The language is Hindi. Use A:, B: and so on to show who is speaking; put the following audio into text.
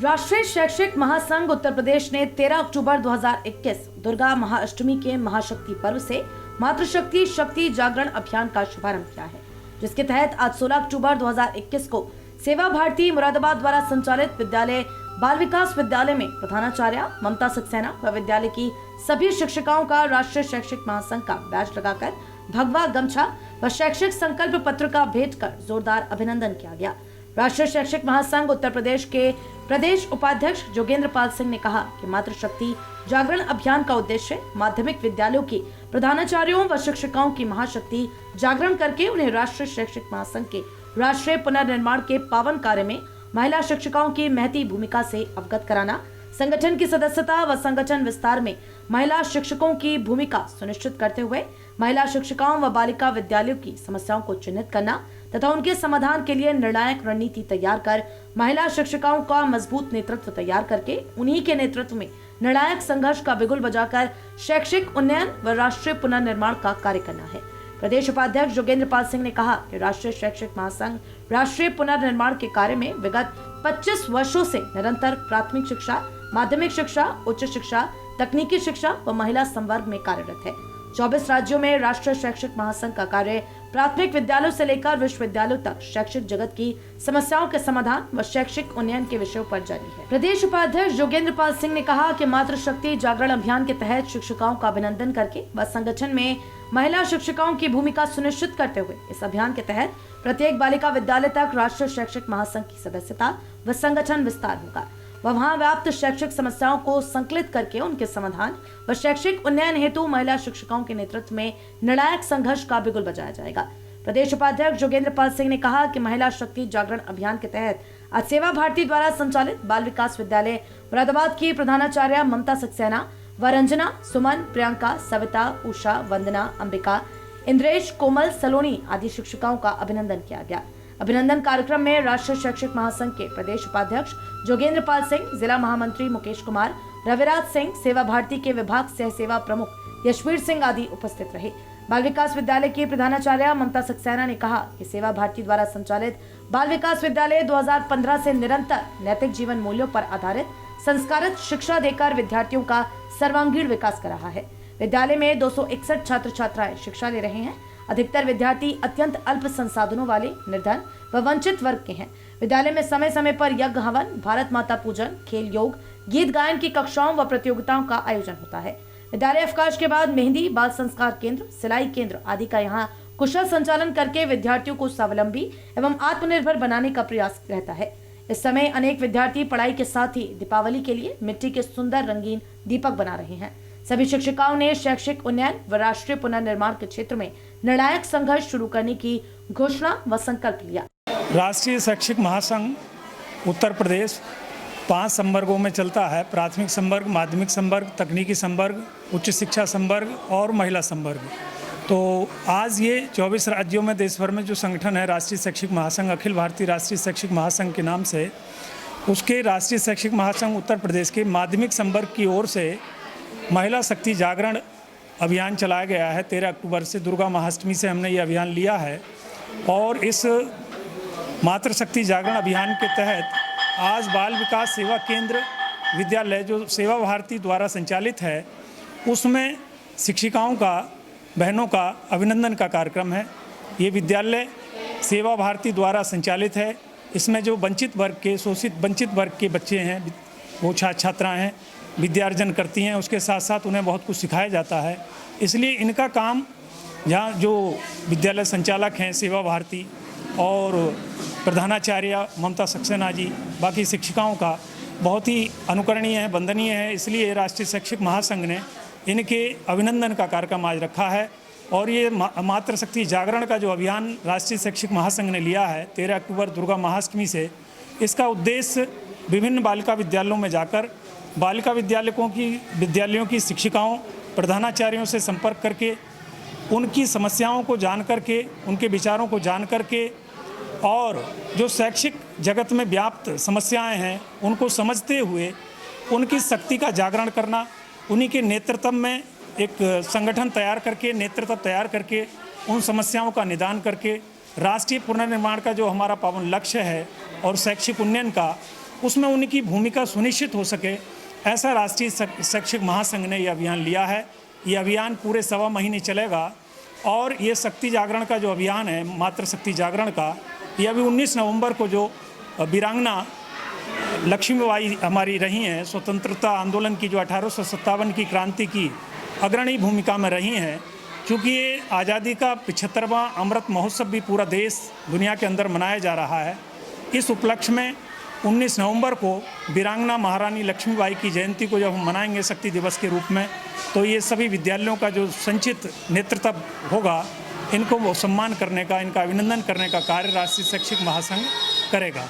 A: राष्ट्रीय शैक्षिक महासंघ उत्तर प्रदेश ने 13 अक्टूबर 2021 दुर्गा महाअष्टमी के महाशक्ति पर्व से मातृशक्ति शक्ति जागरण अभियान का शुभारंभ किया है, जिसके तहत आज 16 अक्टूबर 2021 को सेवा भारती मुरादाबाद द्वारा संचालित विद्यालय बाल विकास विद्यालय में प्रधानाचार्य ममता सक्सेना व विद्यालय की सभी शिक्षिकाओं का राष्ट्रीय शैक्षिक महासंघ का बैज लगाकर भगवा गमछा व शैक्षिक संकल्प पत्र का भेंट कर जोरदार अभिनंदन किया गया। राष्ट्रीय शैक्षिक महासंघ उत्तर प्रदेश के प्रदेश उपाध्यक्ष जोगेंद्र पाल सिंह ने कहा कि मातृशक्ति जागरण अभियान का उद्देश्य माध्यमिक विद्यालयों की प्रधानाचार्यों व शिक्षिकाओं की महाशक्ति जागरण करके उन्हें राष्ट्रीय शैक्षिक महासंघ के राष्ट्रीय पुनर्निर्माण के पावन कार्य में महिला शिक्षिकाओं की महती भूमिका से अवगत कराना, संगठन की सदस्यता व संगठन विस्तार में महिला शिक्षकों की भूमिका सुनिश्चित करते हुए महिला शिक्षिकाओं व बालिका विद्यालयों की समस्याओं को चिन्हित करना तथा उनके समाधान के लिए निर्णायक रणनीति तैयार कर महिला शिक्षिकाओं का मजबूत नेतृत्व तैयार करके उन्हीं के नेतृत्व में निर्णायक संघर्ष का बिगुल बजाकर शैक्षिक उन्नयन व राष्ट्रीय पुनर्निर्माण का कार्य करना है। प्रदेश उपाध्यक्ष जोगेंद्र पाल सिंह ने कहा कि राष्ट्रीय शैक्षिक महासंघ राष्ट्रीय पुनर्निर्माण के कार्य में विगत 25 वर्षों से निरंतर प्राथमिक शिक्षा, माध्यमिक शिक्षा, उच्च शिक्षा, तकनीकी शिक्षा व महिला संवर्ग में कार्यरत है। 24 राज्यों में राष्ट्रीय शैक्षिक महासंघ का कार्य प्राथमिक विद्यालयों से लेकर विश्वविद्यालयों तक शैक्षिक जगत की समस्याओं के समाधान व शैक्षिक उन्नयन के विषयों पर जारी है। प्रदेश उपाध्यक्ष जोगेंद्र पाल सिंह ने कहा कि मातृशक्ति जागरण अभियान के तहत शिक्षिकाओं का अभिनंदन करके व संगठन में महिला शिक्षिकाओं की भूमिका सुनिश्चित करते हुए इस अभियान के तहत प्रत्येक बालिका विद्यालय तक राष्ट्रीय शैक्षिक महासंघ की सदस्यता व संगठन विस्तार होगा व वहाँ व्याप्त शैक्षिक समस्याओं को संकलित करके उनके समाधान व शैक्षिक उन्नयन हेतु महिला शिक्षिकाओं के नेतृत्व में निर्णायक संघर्ष का बिगुल बजाया जाएगा। प्रदेश उपाध्यक्ष जोगेंद्र पाल सिंह ने कहा कि महिला शक्ति जागरण अभियान के तहत आज सेवा भारती द्वारा संचालित बाल विकास विद्यालय मुरादाबाद की प्रधानाचार्य ममता सक्सेना व रंजना, सुमन, प्रियंका, सविता, उषा, वंदना, अंबिका, इंद्रेश, कोमल, सलोनी आदि शिक्षिकाओं का अभिनंदन किया गया। अभिनंदन कार्यक्रम में राष्ट्रीय शैक्षिक महासंघ के प्रदेश उपाध्यक्ष जोगेंद्र पाल सिंह, जिला महामंत्री मुकेश कुमार, रविराज सिंह, सेवा भारती के विभाग सह सेवा प्रमुख यशवीर सिंह आदि उपस्थित रहे। बाल विकास विद्यालय की प्रधानाचार्य ममता सक्सेना ने कहा कि सेवा भारती द्वारा संचालित बाल विकास विद्यालय 2015 से निरंतर नैतिक जीवन मूल्यों पर आधारित संस्कारित शिक्षा देकर विद्यार्थियों का सर्वांगीण विकास कर रहा है। विद्यालय में 261 छात्र छात्राएं शिक्षा ले रहे हैं। अधिकतर विद्यार्थी अत्यंत अल्प संसाधनों वाले, निर्धन व वंचित वर्ग के हैं। विद्यालय में समय समय पर यज्ञ हवन, भारत माता पूजन, खेल, योग, गीत गायन की कक्षाओं व प्रतियोगिताओं का आयोजन होता है। विद्यालय अवकाश के बाद मेहंदी, बाल संस्कार केंद्र, सिलाई केंद्र आदि का यहाँ कुशल संचालन करके विद्यार्थियों को स्वावलंबी एवं आत्मनिर्भर बनाने का प्रयास रहता है। इस समय अनेक विद्यार्थी पढ़ाई के साथ ही दीपावली के लिए मिट्टी के सुंदर रंगीन दीपक बना रहे हैं। सभी शिक्षिकाओं ने शैक्षिक उन्नयन व राष्ट्रीय पुनर्निर्माण के क्षेत्र में निर्णायक संघर्ष शुरू करने की घोषणा व संकल्प लिया।
B: राष्ट्रीय शैक्षिक महासंघ उत्तर प्रदेश 5 संवर्गों में चलता है। प्राथमिक संवर्ग, माध्यमिक संवर्ग, तकनीकी संवर्ग, उच्च शिक्षा संवर्ग और महिला संवर्ग। तो आज ये 24 राज्यों में देश भर में जो संगठन है राष्ट्रीय शैक्षिक महासंघ, अखिल भारतीय राष्ट्रीय शैक्षिक महासंघ के नाम से, उसके राष्ट्रीय शैक्षिक महासंघ उत्तर प्रदेश के माध्यमिक संवर्ग की ओर से महिला शक्ति जागरण अभियान चलाया गया है। 13 अक्टूबर से दुर्गा महाअष्टमी से हमने ये अभियान लिया है और इस मातृशक्ति जागरण अभियान के तहत आज बाल विकास सेवा केंद्र विद्यालय जो सेवा भारती द्वारा संचालित है, उसमें शिक्षिकाओं का, बहनों का अभिनंदन का कार्यक्रम है। ये विद्यालय सेवा भारती द्वारा संचालित है। इसमें जो वंचित वर्ग के, शोषित वंचित वर्ग के बच्चे हैं, वो छात्राएँ हैं, विद्यार्जन करती हैं। उसके साथ साथ उन्हें बहुत कुछ सिखाया जाता है। इसलिए इनका काम, यहाँ जो विद्यालय संचालक हैं सेवा भारती और प्रधानाचार्य ममता सक्सेना जी, बाकी शिक्षिकाओं का बहुत ही अनुकरणीय है, वंदनीय है। इसलिए राष्ट्रीय शैक्षिक महासंघ ने इनके अभिनंदन का कार्यक्रम आज रखा है। और ये मातृशक्ति जागरण का जो अभियान राष्ट्रीय शैक्षिक महासंघ ने लिया है 13 अक्टूबर दुर्गा महाअष्टमी से, इसका उद्देश्य विभिन्न बालिका विद्यालयों में जाकर बालिका विद्यालयों की शिक्षिकाओं, प्रधानाचार्यों से संपर्क करके उनकी समस्याओं को जान करके, उनके विचारों को जान करके और जो शैक्षिक जगत में व्याप्त समस्याएं हैं उनको समझते हुए उनकी शक्ति का जागरण करना, उन्हीं के नेतृत्व में एक संगठन तैयार करके, नेतृत्व तैयार करके उन समस्याओं का निदान करके राष्ट्रीय पुनर्निर्माण का जो हमारा पावन लक्ष्य है और शैक्षिक उन्नयन का, उसमें उनकी भूमिका सुनिश्चित हो सके, ऐसा राष्ट्रीय शैक्षिक महासंघ ने यह अभियान लिया है। ये अभियान पूरे 1.25 महीने चलेगा और ये शक्ति जागरण का जो अभियान है, मातृशक्ति जागरण का, ये अभी 19 नवंबर को जो वीरांगना लक्ष्मीबाई हमारी रही हैं, स्वतंत्रता आंदोलन की जो 1857 की क्रांति की अग्रणी भूमिका में रही हैं, क्योंकि ये आज़ादी का 75वां अमृत महोत्सव भी पूरा देश दुनिया के अंदर मनाया जा रहा है। इस उपलक्ष्य में 19 नवंबर को वीरांगना महारानी लक्ष्मीबाई की जयंती को जब हम मनाएंगे शक्ति दिवस के रूप में, तो ये सभी विद्यालयों का जो संचित नेतृत्व होगा, इनको वो सम्मान करने का, इनका अभिनंदन करने का कार्य राष्ट्रीय शैक्षिक महासंघ करेगा।